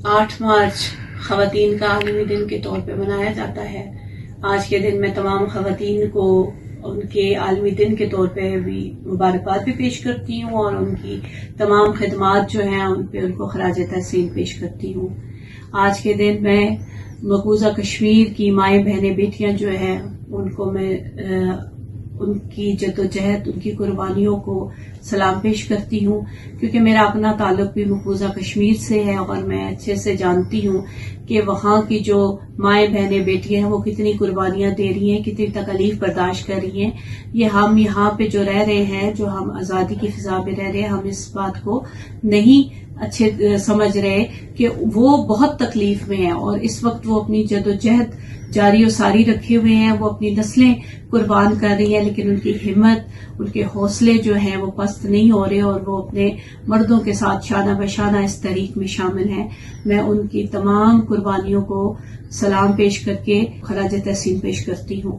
8 مارچ خواتین کا عالمی دن کے طور پہ منایا جاتا ہے۔ آج کے دن میں تمام خواتین کو ان کے عالمی دن کے طور پہ بھی مبارکباد بھی پیش کرتی ہوں اور ان کی تمام خدمات جو ہیں ان پہ ان کو خراج تحسین پیش کرتی ہوں۔ آج کے دن میں مقبوضہ کشمیر کی مائیں بہنیں بیٹیاں جو ہیں ان کو میں ان کی جدوجہد ان کی قربانیوں کو سلام پیش کرتی ہوں، کیونکہ میرا اپنا تعلق بھی مقبوضہ کشمیر سے ہے اور میں اچھے سے جانتی ہوں کہ وہاں کی جو مائیں بہنیں بیٹیاں ہیں وہ کتنی قربانیاں دے رہی ہیں، کتنی تکلیف برداشت کر رہی ہیں۔ یہ ہم یہاں پہ جو رہ رہے ہیں، جو ہم آزادی کی فضا میں رہ رہے ہیں، ہم اس بات کو نہیں اچھے سمجھ رہے کہ وہ بہت تکلیف میں ہیں اور اس وقت وہ اپنی جدوجہد جاری و ساری رکھے ہوئے ہیں، وہ اپنی نسلیں قربان کر رہی ہیں، لیکن ان کی ہمت، ان کے حوصلے جو ہیں وہ پست نہیں ہو رہے اور وہ اپنے مردوں کے ساتھ شانہ بشانہ اس تحریک میں شامل ہیں۔ میں ان کی تمام قربانیوں کو سلام پیش کر کے خراج تحسین پیش کرتی ہوں۔